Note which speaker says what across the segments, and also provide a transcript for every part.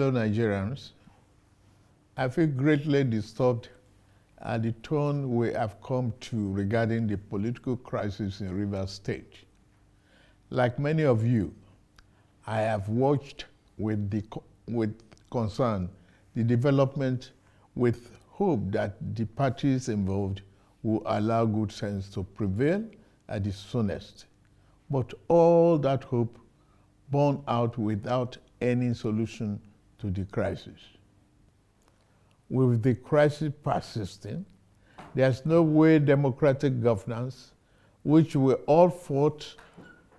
Speaker 1: fellow Nigerians, I feel greatly disturbed at the tone we have come to regarding the political crisis in Rivers State. Like many of you, I have watched with concern the development with hope that the parties involved will allow good sense to prevail at the soonest. But all that hope borne out without any solution to the crisis. With the crisis persisting, there's no way democratic governance, which we all fought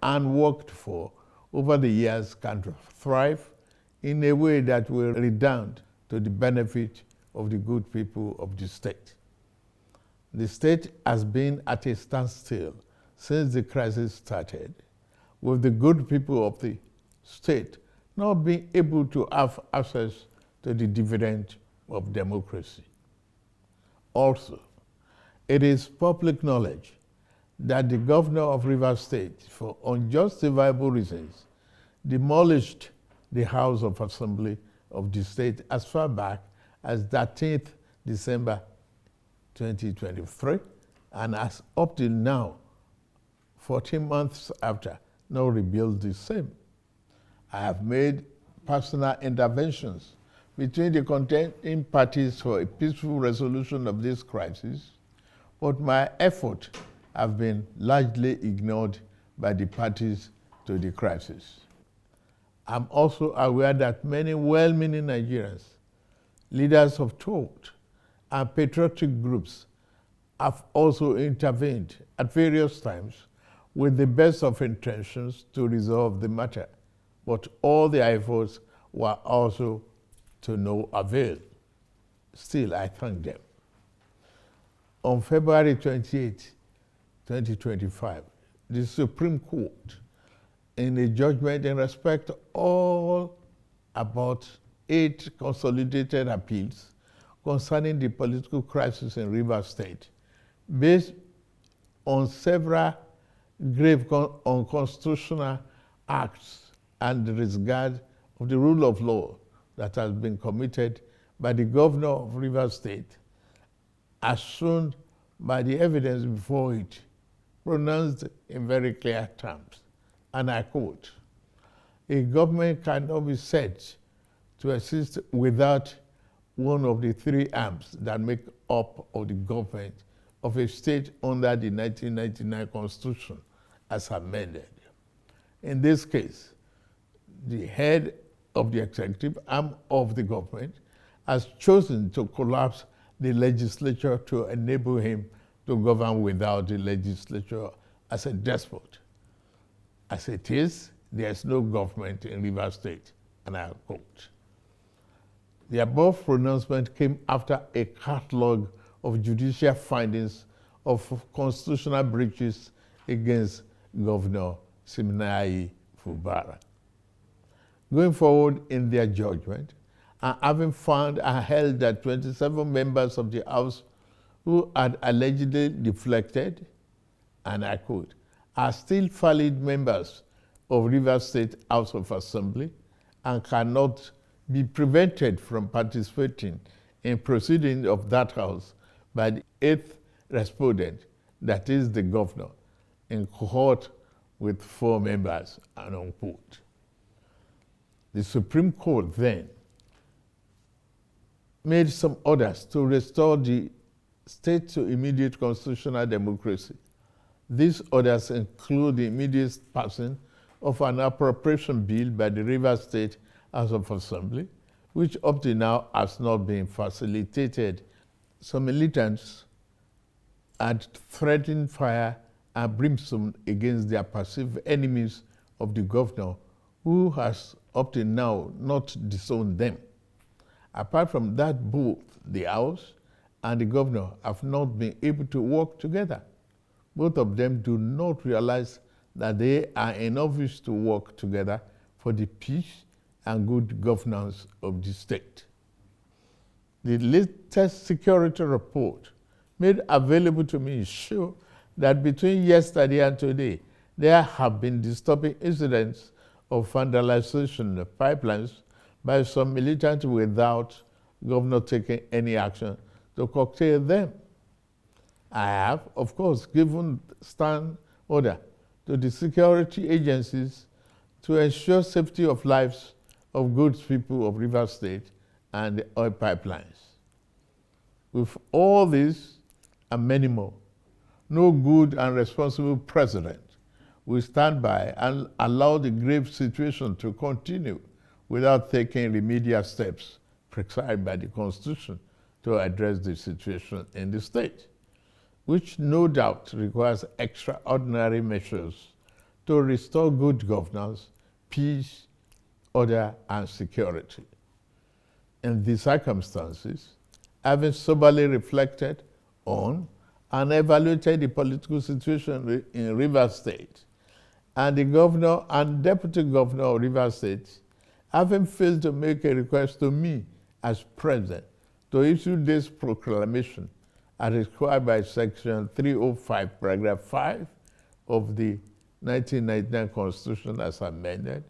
Speaker 1: and worked for over the years, can thrive in a way that will redound to the benefit of the good people of the state. The state has been at a standstill since the crisis started, with the good people of the state not being able to have access to the dividend of democracy. Also, it is public knowledge that the governor of Rivers State, for unjustifiable reasons, demolished the House of Assembly of the state as far back as 13th December 2023, and as up till now, 14 months after, now rebuilt the same. I have made personal interventions between the contending parties for a peaceful resolution of this crisis, but my efforts have been largely ignored by the parties to the crisis. I'm also aware that many well-meaning Nigerians, leaders of thought, and patriotic groups have also intervened at various times with the best of intentions to resolve the matter, but all their efforts were also to no avail. Still, I thank them. On February 28, 2025, the Supreme Court, in a judgment in respect to all about 8 consolidated appeals concerning the political crisis in Rivers State, based on several grave unconstitutional acts and the disregard of the rule of law that has been committed by the governor of Rivers State, as shown by the evidence before it, pronounced in very clear terms. And I quote, "A government cannot be said to exist without one of the 3 arms that make up of the government of a state under the 1999 Constitution as amended. In this case, the head of the executive arm of the government has chosen to collapse the legislature to enable him to govern without the legislature as a despot. As it is, there is no government in Rivers State," and I quote. The above pronouncement came after a catalogue of judicial findings of constitutional breaches against Governor Siminalayi Fubara. Going forward in their judgment, and having found and held that 27 members of the House who had allegedly deflected, and I quote, "are still valid members of Rivers State House of Assembly and cannot be prevented from participating in proceedings of that House by the 8th respondent, that is the governor, in cohort with 4 members," and unquote. The Supreme Court then made some orders to restore the state to immediate constitutional democracy. These orders include the immediate passing of an appropriation bill by the Rivers State House of Assembly, which up to now has not been facilitated. Some militants had threatened fire and brimstone against their perceived enemies of the governor, who has up to now not disowned them. Apart from that, both the House and the governor have not been able to work together. Both of them do not realize that they are in office to work together for the peace and good governance of the state. The latest security report made available to me show that between yesterday and today, there have been disturbing incidents of vandalization of pipelines by some militants without governor taking any action to curtail them. I have, of course, given stand order to the security agencies to ensure safety of lives of good people of Rivers State and the oil pipelines. With all this and many more, no good and responsible president will stand by and allow the grave situation to continue without taking remedial steps prescribed by the Constitution to address the situation in the state, which no doubt requires extraordinary measures to restore good governance, peace, order, and security. In these circumstances, having soberly reflected on and evaluated the political situation in Rivers State, and the governor and deputy governor of Rivers State, having failed to make a request to me as president to issue this proclamation as required by Section 305, Paragraph 5 of the 1999 Constitution as amended,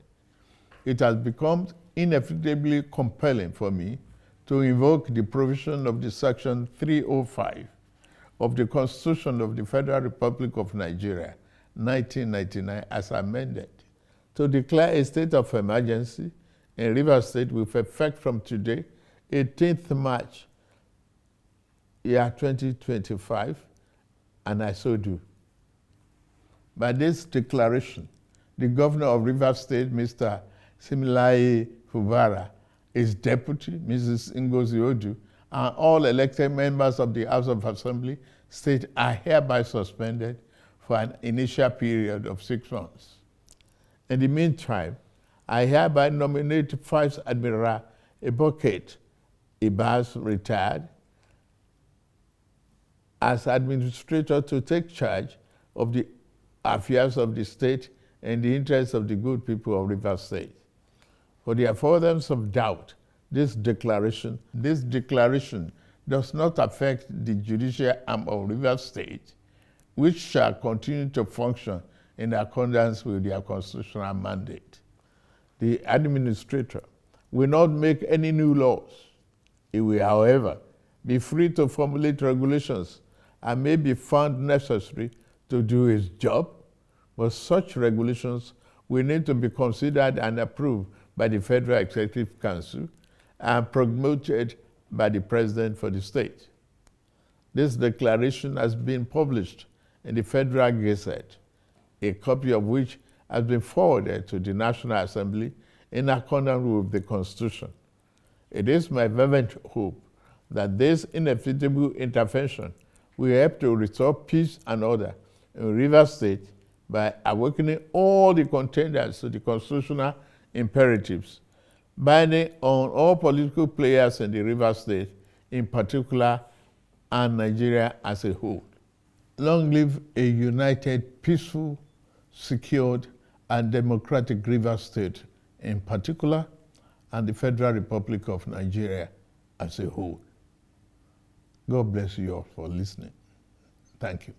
Speaker 1: it has become inevitably compelling for me to invoke the provision of the Section 305 of the Constitution of the Federal Republic of Nigeria, 1999, as amended, to declare a state of emergency in Rivers State with effect from today, 18th March, year 2025, and I so do. By this declaration, the governor of Rivers State, Mr. Similaye Fubara, his deputy, Mrs. Ngozi Odu, and all elected members of the House of Assembly state are hereby suspended for an initial period of 6 months. In the meantime, I hereby nominate Vice Admiral Ibok-Ete, Ibas retired, as administrator to take charge of the affairs of the state in the interests of the good people of Rivers State. For the avoidance of doubt, this declaration does not affect the judicial arm of Rivers State, which shall continue to function in accordance with their constitutional mandate. The administrator will not make any new laws. He will, however, be free to formulate regulations and may be found necessary to do his job, but such regulations will need to be considered and approved by the Federal Executive Council and promoted by the President for the state. This declaration has been published in the Federal Gazette, a copy of which has been forwarded to the National Assembly in accordance with the Constitution. It is my fervent hope that this inevitable intervention will help to restore peace and order in Rivers State by awakening all the contenders to the constitutional imperatives, binding on all political players in the Rivers State in particular and Nigeria as a whole. Long live a united, peaceful, secured, and democratic Rivers State in particular, and the Federal Republic of Nigeria as a whole. God bless you all for listening. Thank you.